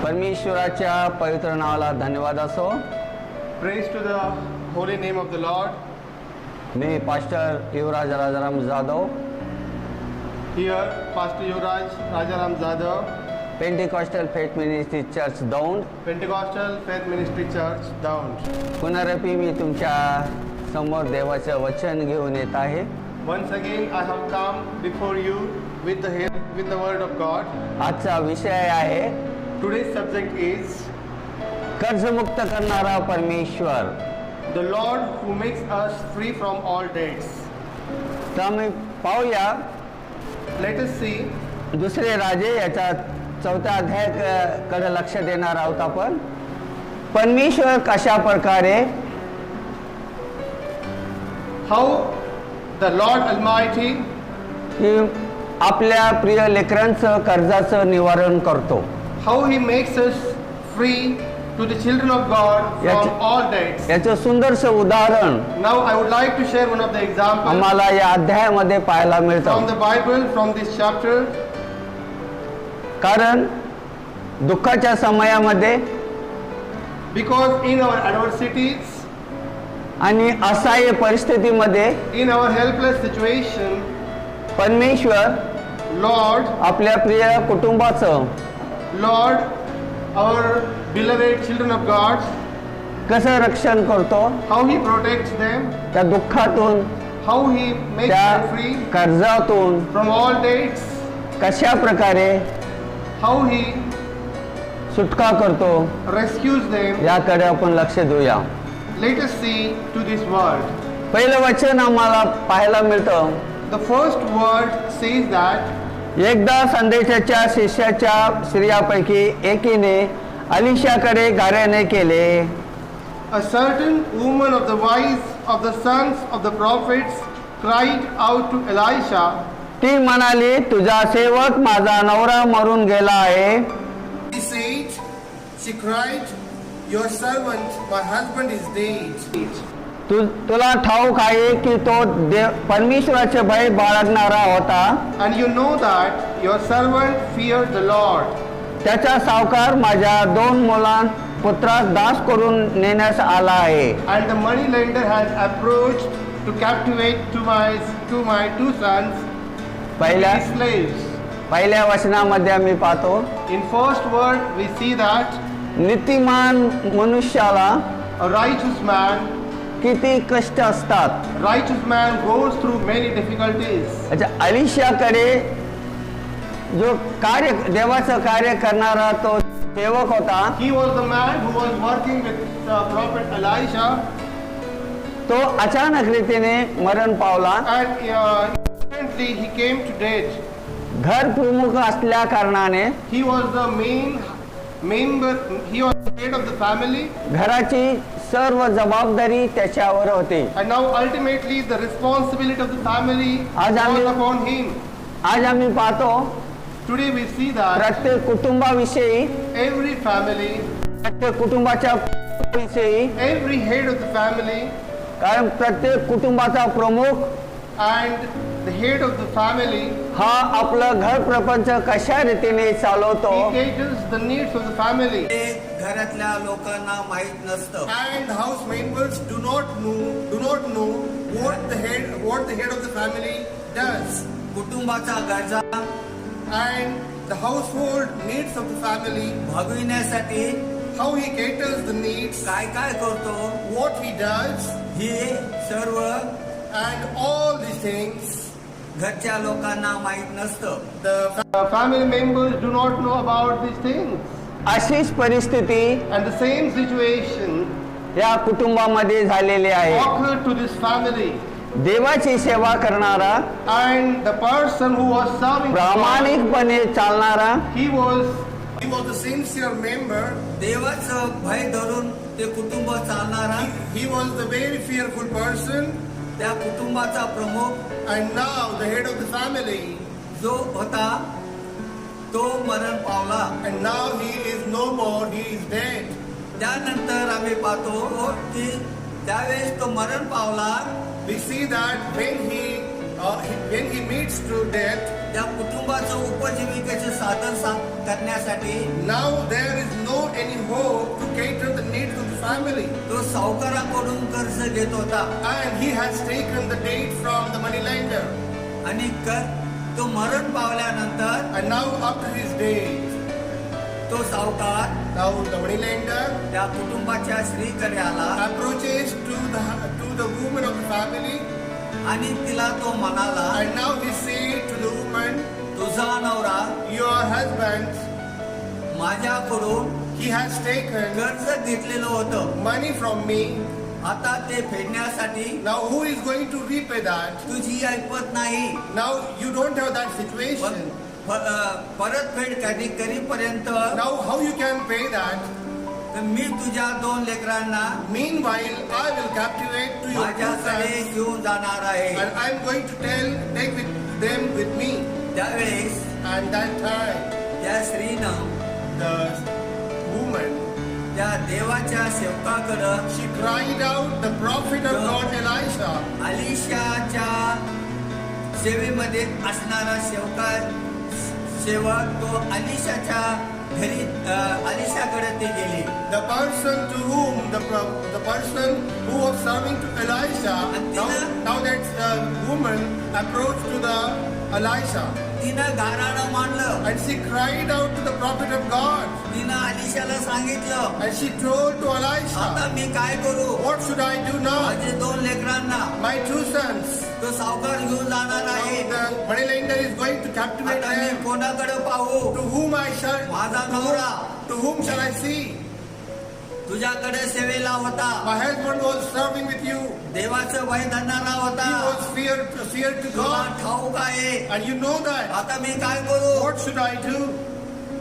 परमेश्वराच्या पवित्र नावाला धन्यवाद असो. Praise to the holy name of the Lord. Me pastor Yuvraj Rajaram Jadhav, Here, Pastor Yuvraj Rajaram Jadhav, Pentecostal faith ministry church Daund. Pentecostal Faith Ministry Church, Dound. पुनरपी मी तुमच्या समोर देवाचं वचन घेऊन येत आहे. Once again, I have come before you with the word of God. आजचा विषय आहे Today's subject is कर्जमुक्त करणारा परमेश्वर. the Lord who makes us free from all debts. तर आम्ही पाहूया Let us see दुसरे राजे याच्या 4थ्या अध्यायाकडे लक्ष देणार आहोत आपण. परमेश्वर कशा प्रकारे how the Lord Almighty की आपल्या प्रिय लेकरांचं कर्जाचं निवारण करतो. how He makes us free to the children of God from all debts. याचं सुंदरसं उदाहरण Now I would like to share one of the examples आम्हाला या अध्यायामध्ये पाहायला from मिळतं. the Bible, from this chapter. कारण दुःखाच्या समयामध्ये Because in our adversities, आणि असहाय्य परिस्थितीमध्ये in our helpless situation, परमेश्वर Lord, आपल्या प्रिय कुटुंबाचं Lord, our beloved children of God, कसं रक्षण करतो, how He protects them, त्या दुःखातून, how He makes त्या them free कर्जातून from all debts, कशा प्रकारे how He सुटका करतो, rescues them. याकडे आपण लक्ष देऊया. Let us see to this word. पहिलं वचन आम्हाला पाहायला मिळतं. The first word says that एकदा संदेशाच्या शिष्याच्या स्त्रियापैकी एकीने अलिशाकडे गाऱ्हाणे केले. a certain woman of the wives of the sons of the prophets cried out to Elisha. ती म्हणाली, तुझा सेवक माझा नवरा मरून गेला आहे. He said, she cried, your servant, my husband is dead. तुला ठाऊक आहे की तो परमेश्वराचे भय बाळगणारा होता. And you know that your servant feared the Lord. त्याचा सावकार माझ्या 2 पुत्रास दास करून नेण्यास आला आहे. And the money lender has approached to captivate to my 2 sons as slaves. पहिल्या वचनामध्ये आम्ही पाहतो, In first word we see that नीतिमान मनुष्याला a righteous man किती कष्ट असतात. goes through many difficulties. अच्छा, अलिशाकडे जो देवाचं कार्य करणारा तो सेवक होता. He was the man who was working with the prophet Elisha. तो अचानक रीतीने मरण पावला. And instantly he came to death. घर प्रमुख असल्या कारणाने He was the main member, he was the head of the family. घराची सर्व जबाबदारी त्याच्यावर होती. And now ultimately the responsibility of the family was upon him. आज आम्ही पाहतो Today we see that प्रत्येक कुटुंबाविषयी, every family, प्रत्येक कुटुंबाच्या विषयी, every head of the family, कारण प्रत्येक कुटुंबाचा प्रमुख and the head of the family, हा आपलं घर प्रपंच कशा रीतीने चालवतो he caters the needs of the family. घरातल्या लोकांना माहित नसतं. And the house members do not know what the head of the family does. कुटुंबाचा गरजा And the household needs of the family, भागविण्यासाठी how he caters the needs, काय काय करतो, what he does, हे सर्व and all these things घरच्या लोकांना माहित नसतं. the family members do not know about these things. अशीच परिस्थिती And the same situation या कुटुंबामध्ये झालेली आहे. occurred to this family. देवाची सेवा करणारा, And the person who was serving God, प्रामाणिकपणे चालणारा, he was a sincere member. देवाचं भय धरून ते कुटुंब चालणारा, He was the very fearful person. त्या कुटुंबाचा प्रमुख And now the head of the family, जो होता तो मरण पावला. and now he is no more, he is dead. त्यानंतर आम्ही पाहतो की त्यावेळेस तो मरण पावला. We see that when he when he meets to death, त्या कुटुंबाचं उपजीविकेचे साधन करण्यासाठी now there is no any hope to cater the needs of the family. तो सावकाराकडून कर्ज घेत होता And he has taken the date from the moneylender. आणि तो मरण पावल्यानंतर And now after his death, तो सावकार now the moneylender त्या कुटुंबाच्या स्त्रीकडे आला approaches to the woman of the family. आणि तिला तो म्हणाला, And now he said to the woman, तुझा नवरा your husband, माझ्याकडून he has taken कर्ज घेतलेलं होतं. money from me. आता ते फेडण्यासाठी Now who is going to repay that? तुझी ऐपत नाही. Now you don't have that situation. परतफेड करीपर्यंत Now how you can pay that? मी तुझ्या 2 लेकरांना Meanwhile, I will captivate to your two माझ्याकडे sons, घेऊन जाणार आहे. and I am going to take them with me. त्यावेळेस And that time, त्या स्त्रीनं the woman, त्या देवाच्या सेवकाकडं she cried out, the prophet of God Elisha. अलिशाच्या सेवेमध्ये असणारा सेवक तो अलिशाच्या घरी अलिशाकडे ते गेले. The person to whom the person who was serving to Elisha, now that the woman approached to the Elisha, तिनं गाराणं मांडलं. and she cried out to the prophet of God, तिनं अलिशाला सांगितलं, and she told to Elisha, आता मी काय करू? what should I do now? माझे 2 लेकरांना My 2 sons, तो सावकार घेऊन जाणार आहे. now the moneylender is going to captivate आता मी them. कोणाकडे पाहू? To whom I shall, माझा नवरा to whom shall I see? तुझ्याकडे सेवेला होता. My husband was serving with you. देवाचं भय धरणारा होता. He was feared to तुला God, ठाऊक आहे. and you know that. आता मी काय करू? What should I do?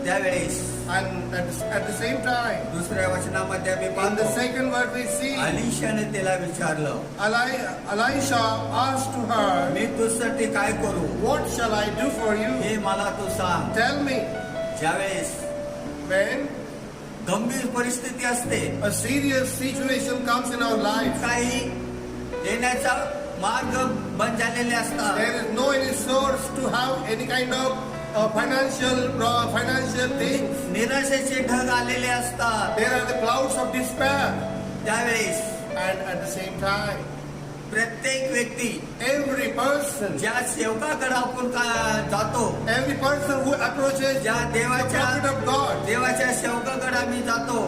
त्यावेळेस And at the same time, दुसऱ्या वचनामध्ये मी in the पाहतो, second word we see, अलिशाने तिला विचारलं, Elisha asked to her, मी तुझ्यासाठी काय करू? what shall I do for you? हे मला तू सांग. Tell me. ज्यावेळेस When गंभीर परिस्थिती असते, a serious situation comes in our life, काही येण्याचा मार्ग बंद झालेले असतात. there is no any source to have any kind of financial things. निराशेचे ढग आलेले असतात. There are the clouds of despair. त्यावेळेस And at the same time, प्रत्येक व्यक्ती every person, ज्या सेवकाकडे आपण जातो, every person who approaches ज्या the देवाच्या prophet of God, देवाच्या सेवकाकडे आम्ही जातो,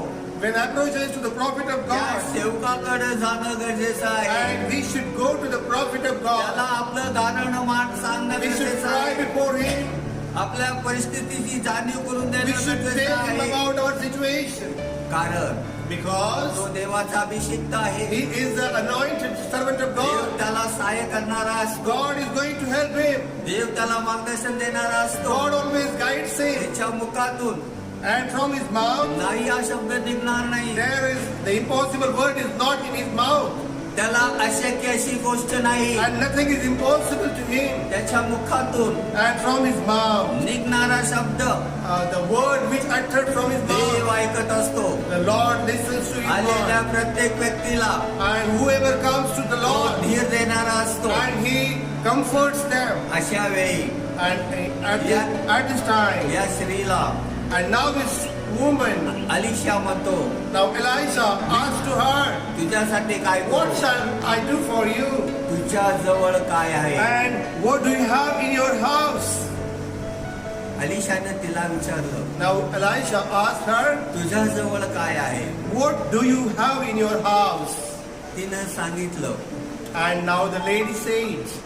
when approaches to the prophet of त्या God, सेवकाकडे जाणं गरजेचं आहे. and we should go to the prophet of त्याला God. आपलं गाणं मान सांगणं We should गरजेचं cry आहे. before him. आपल्या परिस्थितीची जाणीव करून We देणं should tell गरजेचं him आहे. about our situation. कारण Because तो देवाचा अभिषिक्त आहे. he is the anointed servant of Dev God. त्याला सहाय्य करणारा असतो. God is going to help him. देव त्याला मार्गदर्शन देणारा असतो. God always guides him. त्याच्या मुखातून And from his mouth, नाही हा शब्द निघणार नाही. there is the impossible word is not in his mouth. त्याला अशक्य अशी गोष्ट नाही. And nothing is impossible to him. त्याच्या मुखातून And from his mouth, निघणारा शब्द the word which uttered from his Dev mouth, ऐकत असतो. the Lord listens to his आलेल्या word. प्रत्येक व्यक्तीला And whoever comes to the तो Lord, धीर देणारा असतो. and he comforts them. अशा वेळी And at this time, या स्त्रीला and now this woman, Alisha म्हणतो, now Elisha asked to her, तुझ्यासाठी काय what करू? shall I do for you? तुझ्या जवळ काय आहे? And what do you have in your house? अलिशाने तिला विचारलं, Now Elisha asked her, तुझ्या जवळ काय आहे? what do you have in your house? तिनं सांगितलं, And now the lady said,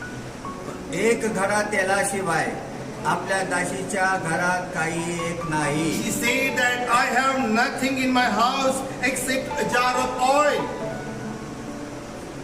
एक घडा तेलाशिवाय आपल्या दासीच्या घरात काही एक नाही. she said that I have nothing in my house except a jar of oil.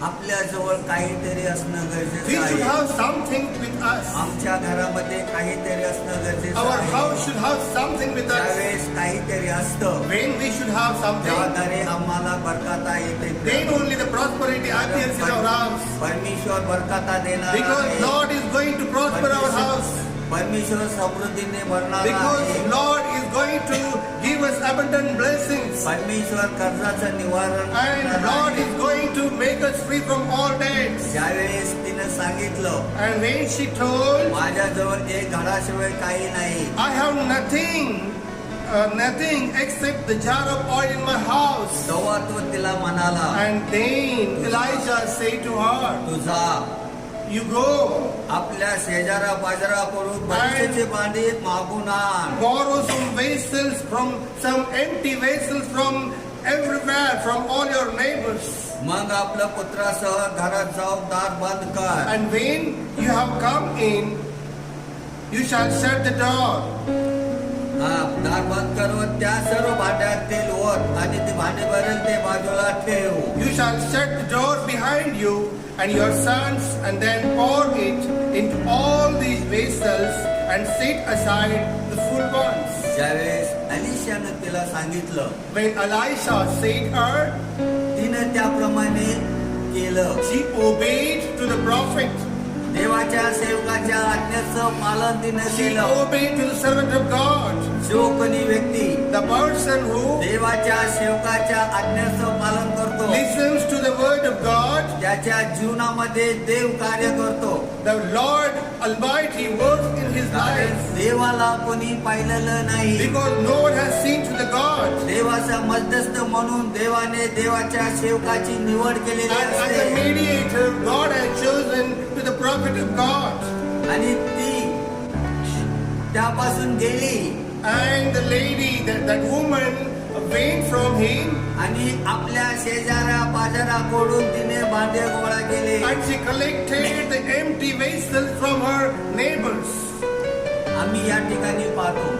आपल्या जवळ काहीतरी असणं We गरजेचं should आहे. have something with us. आमच्या घरामध्ये काहीतरी असणं गरजेचं Our आहे. house should have something with us. त्यावेळेस काहीतरी असतं, When we should have something, त्याद्वारे आम्हाला बरकता येते. then only the prosperity appears in our house. परमेश्वर बरकता देणार Because आहे. Lord is going to prosper our house. परमेश्वर समृद्धीने भरणार Because आहे. Lord is going to give us abundant blessings. परमेश्वर कर्जाचं निवारण And करणार Lord आहे. is going to make us free from all debts. ज्यावेळेस तिनं सांगितलं And when she told, माझ्याजवळ एक घराशिवाय काही नाही, I have nothing except the jar of oil in my house. तेव्हा तो तिला म्हणाला, And then Elijah said to her, तू जा, you go, आपल्या शेजारा पाजाराकडून बरीचशी भांडी मागून आण. borrow some vessels some empty vessels from everywhere, from all your neighbors. मग आपल्या पुत्रासह घरात जाऊन दार बंद कर. And when you have come in, you shall shut the door. हा, दार बंद करून त्या सर्व भांड्यात तेल ओत आणि ते भांडे भरेल ते बाजूला ठेव. You shall shut the door behind you and your sons, and then pour it into all these vessels and set aside the full ones. ज्यावेळेस अलिशानं तिला सांगितलं, When Elisha said her, तिनं त्याप्रमाणे केलं. she obeyed to the prophet. देवाच्या सेवकाच्या आज्ञेचं पालन तिनं She केलं. obeyed to the servant of God. जो कोणी व्यक्ती The person who देवाच्या सेवकाच्या आज्ञेचं पालन करतो, listens to the word of God, त्याच्या जीवनामध्ये देव कार्य करतो. the Lord Almighty works in his कारण life. देवाला कोणी पाहिलेलं नाही. Because no one has seen to the God. देवाचा मध्यस्थ म्हणून देवाने देवाच्या सेवकाची निवड केलेली And as a असते mediator, God has chosen to the prophet of God. आणि ती त्यापासून गेली And the lady, that woman went from him, आणि आपल्या शेजाऱ्या पाजाराकडून तिने भांडे गोळा केले. and she collected the empty vessels from her neighbors. आम्ही या ठिकाणी पाहतो,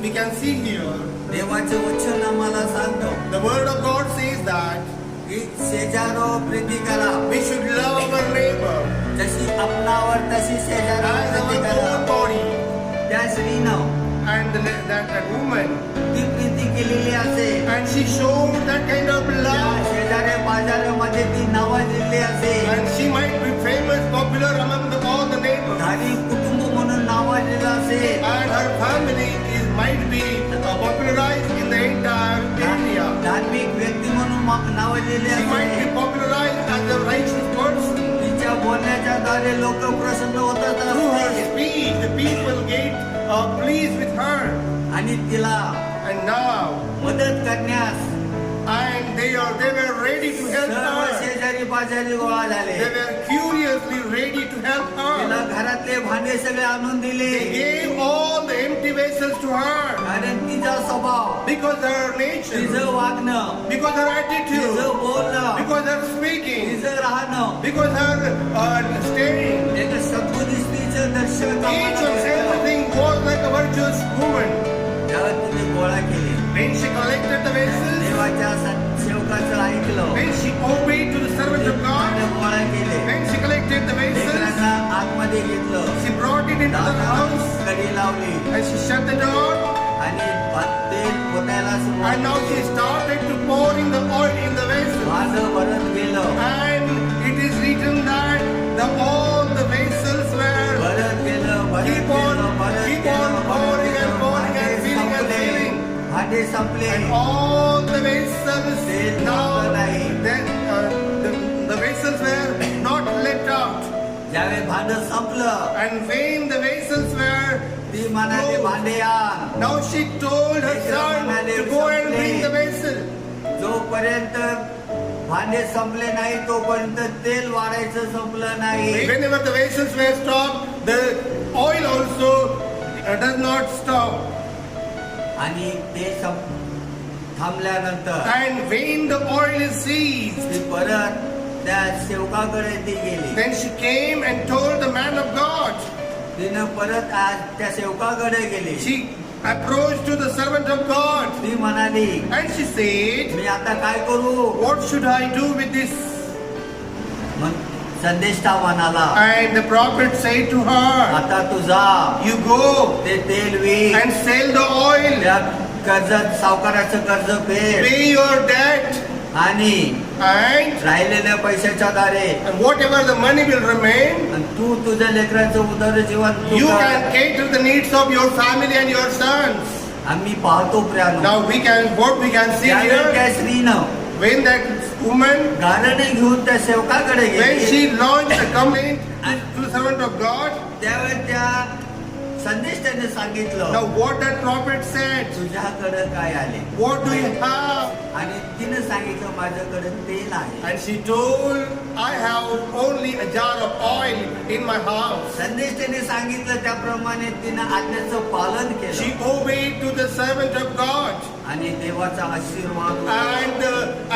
We can see here, देवाचे वचन आम्हाला सांगतो the word of God says that की शेजारो प्रीती करा, we should love our neighbor जशी आपणावर तशी शेजारो as प्रीती our करा. own body. त्या स्त्रीनं And that woman, ती प्रीती केलेली असे, and she showed that kind of त्या love, शेजाऱ्या पाजारामध्ये ती नावाजलेली असे, and she might be famous, popular among all the neighbors, धार्मिक कुटुंब म्हणून नावाजलेलं असे, and her family might be popularized in the entire area. धार्मिक व्यक्ती म्हणून नावाजलेले She might असे. be popularized as a righteous person. तिच्या बोलण्याच्या द्वारे लोक प्रसन्न होतात Through her असते. speech, the people get pleased with her. आणि तिला And now, मदत करण्यास and they were ready to help सर्व her. शेजारी पाजारी गोळा झाले. They were curiously ready to help तिला her. घरातले भांडे सगळे आणून दिले. They gave all the empty vessels to her कारण तिचा स्वभाव, because her nature, तिचं वागणं, because her attitude, तिचं बोलणं, because her speaking, तिचं राहणं, because her staring. एक सद्गुणी स्त्रीचं दर्शन Each and everything was like a virtuous woman. त्यावर तिने गोळा केले. When she collected the vessels, देवाच्या सेवकाचं ऐकलं. when she obeyed to the servant of God, भांडे गोळा केले. when she collected the vessels, लेकरांना आतमध्ये घेतलं. she brought it into the house कडी लावली and she shut the door. आणि तेल ओतायला सुरुवात And now she केली. started to pouring the oil in the vessels. भांडं भरत गेलं, And it is written that all the vessels were भरत गेलं, भरत keep on गेलं, भरत गेलं, pouring भरत and गेलं. pouring and भांडे filling and संपले. filling. भांडे संपले. And all the vessels Still now not nahi. then the vessels were not let out. ज्यावेळी भांडं संपलं, And when the vessels were ती म्हणाली भांडे आण. now she told her son to go and bring the vessel. जोपर्यंत भांडे संपले नाही तोपर्यंत तेल वाढायचं संपलं नाही. Whenever the vessels were stopped, the oil also does not stop. आणि ते थांबल्यानंतर And when the oil is ceased, ती परत त्या सेवकाकडे ती गेली. then she came and told the man of God. तिनं परत आज त्या सेवकाकडे गेली. She approached to the servant of God ती म्हणाली, and she said, मी आता काय करू? what should I do with this? मग संदेष्टा म्हणाला, And the prophet said to her, आता तू जा, you go ते तेल विक, and sell the oil, त्या कर्ज सावकाराचं कर्ज फेड pay your debt, आणि and राहिलेल्या पैशाच्या द्वारे whatever the money will remain, आणि तू तुझ्या लेकरांचं उदरजीवन तू you कर. can cater the needs of your family and your sons. आम्ही पाहतो प्रियानो, Now what we can see त्यावेळी here, त्या स्त्रीनं when that woman, गाणं घेऊन त्या सेवकाकडे when गेली, she launched a complaint to the servant of God, त्यावेळेस त्या संदेष्टाने सांगितलं, now what that prophet said, तुझ्याकडे काय आले? what do you have? आणि तिने सांगितलं, माझ्याकडे तेल आहे. And she told, I have only a jar of oil in my house. संदेष्टाने सांगितलं त्याप्रमाणे तिनं आज्ञेचं पालन She केलं obeyed to the servant of God, आणि देवाचा आशीर्वाद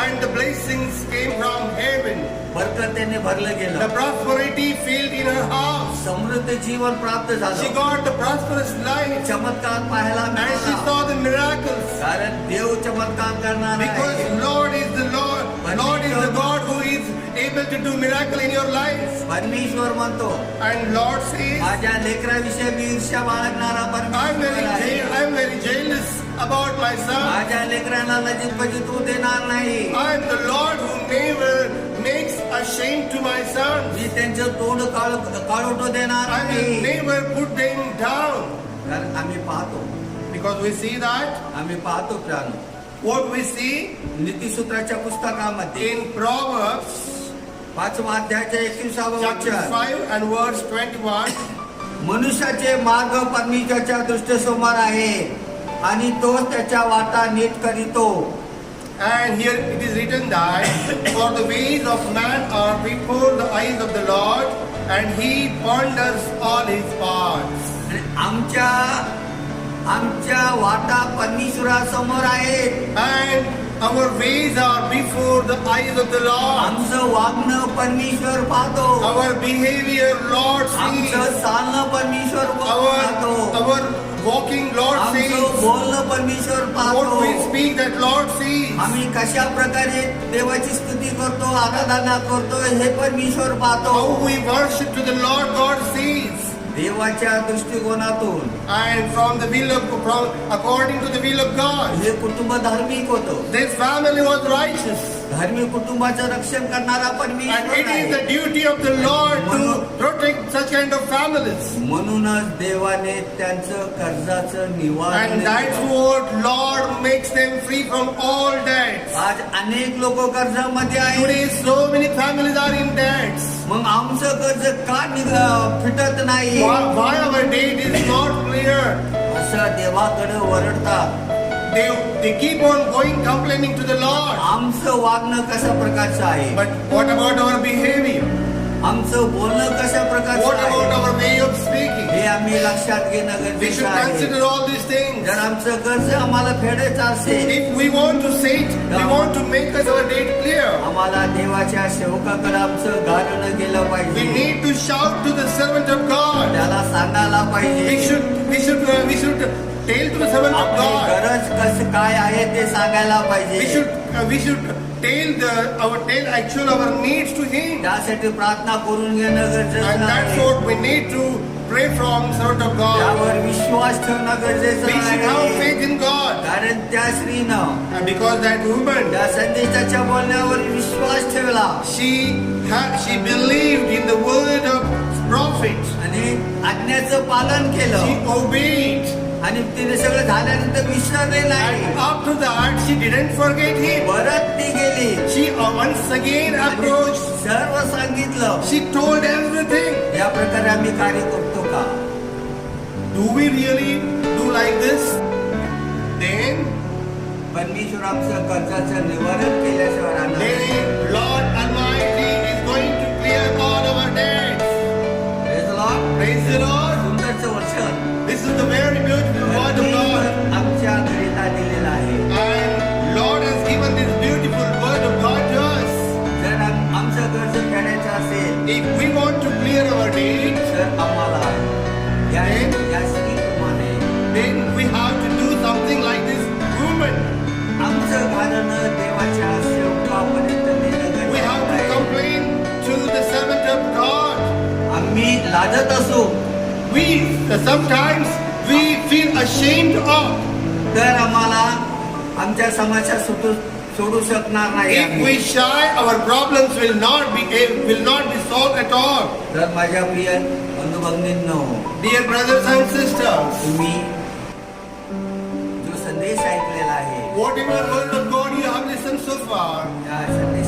and the blessings came from heaven. बरकतेने भरलं The गेलं. prosperity filled in her house. समृद्ध जीवन प्राप्त She झालं. got the prosperous life, चमत्कार पाहायला and she मिळाला. saw the miracles. कारण देव चमत्कार करणार Because आहे. Lord is the Lord. Lord is the God who is able to do miracle in your life. परमेश्वर म्हणतो, And Lord says, माझ्या लेकराविषयी मी ईर्ष्या बाळगणारा परमेश्वर आहे. I'm very jealous about my son. माझ्या लेकरांना लज्जित फजित होऊ देणार नाही. I am the Lord who never makes a shame to my sons. मी त्यांचं तोंड काळोटो देणार I will नाही. never put them down. कारण आम्ही पाहतो, Because we see that, आम्ही पाहतो प्राणू, what we see नीतिसूत्राच्या पुस्तकामध्ये in Proverbs 5व्या अध्यायाच्या 21व्या chapter वचन, 5 and verse 21. मनुष्याचे मार्ग परमेश्वराच्या दृष्टीसमोर आहे आणि तो त्याच्या वाटा नीट करीतो. And here it is written that, for the ways of man are before the eyes of the Lord, and he ponders all his paths. आणि आमच्या वाटा परमेश्वरासमोर आहेत. And our ways are before the eyes of the Lord. आमचं वागणं परमेश्वर पाहतो. Our behavior, Lord sees. आमचं चालणं परमेश्वर पाहतो. Our walking, Lord sees. आमचं बोलणं परमेश्वर What पाहतो. we speak, that Lord sees. आम्ही कशा प्रकारे देवाची स्तुती करतो, आराधना करतो, हे परमेश्वर How पाहतो. we worship to the Lord, God sees. देवाच्या दृष्टिकोनातून And according to the will of God, हे कुटुंब धार्मिक होतं. this family was righteous. धार्मिक कुटुंबाचं रक्षण करणारा And परमेश्वर it is the आहे. duty of the Lord to protect such kind of families. म्हणूनच देवाने त्यांचं कर्जाचं निवारण And that's केलं. what Lord makes them free from all debts. आज अनेक लोक कर्जामध्ये आहेत. Today so many families are in debts. मग आमचं कर्ज का फिटत नाही, Why our debt is not clear? असं देवाकडे ओरडतात. They keep on going complaining to the Lord. आमचं वागणं कशा प्रकारचं आहे, But what about our behavior? आमचं बोलणं कशा प्रकारचं What about आहे, our way of speaking? हे आम्ही लक्षात घेणं We गरजेचं should आहे. consider all these things. जर आमचं कर्ज आम्हाला फेडायचं असेल, If we want to say it, we want to make us our debt clear. आम्हाला देवाच्या सेवकाकडे आमचं गाणं गेलं We पाहिजे. need to shout to the servant of God. त्याला सांगायला We पाहिजे. should tell to the servant of आपली God. गरज कसं काय आहे ते सांगायला We पाहिजे. should tell actual our needs to Him. त्यासाठी प्रार्थना करून घेणं गरजेचं And that's आहे. what we need to pray from servant of God. त्यावर विश्वास ठेवणं गरजेचं We should have आहे. faith in God. कारण त्या स्त्रीनं And because that woman, त्या संदेशाच्या बोलण्यावर विश्वास ठेवला she believed in the word of prophets. आणि आज्ञाचं पालन केलं She obeyed. आणि तिने सगळं झाल्यानंतर विसरले नाही. And after that, she didn't forget Him. परत ती गेली She once again आणि approached. सर्व सांगितलं. She told everything. या प्रकारे आम्ही कार्य करतो का? Do we really do like this? Then, परमेश्वर आमचं कर्जाचं निवारण केल्याशिवाय राहणार नाही. then Lord Almighty is going to clear all our debts. Praise the Lord. Praise the Lord. सुंदरचं वचन This is the very beautiful word of God. परमेश्वर आमच्या करिता दिलेलं आहे. And Lord has given this beautiful word of God to us. जर आमचं कर्ज फेडायचं असेल, If we want to clear our debts, तर आम्हाला या स्त्रीप्रमाणे then we have to do something like this woman. आमचं गाणं देवाच्या सेवकापर्यंत नेणं We have गरजेचं to आहे. complain to the servant of God. आम्ही लाजत असू Sometimes we feel ashamed of. तर आम्हाला आमच्या समस्या सोडू शकणार नाही If आम्ही. we shy, our problems will not be solved at all. तर माझ्या प्रिय बंधू भगिनींनो, Dear brothers and sisters, तुम्ही जो संदेश ऐकलेला आहे, whatever word of God you have listened so far, त्या संदेश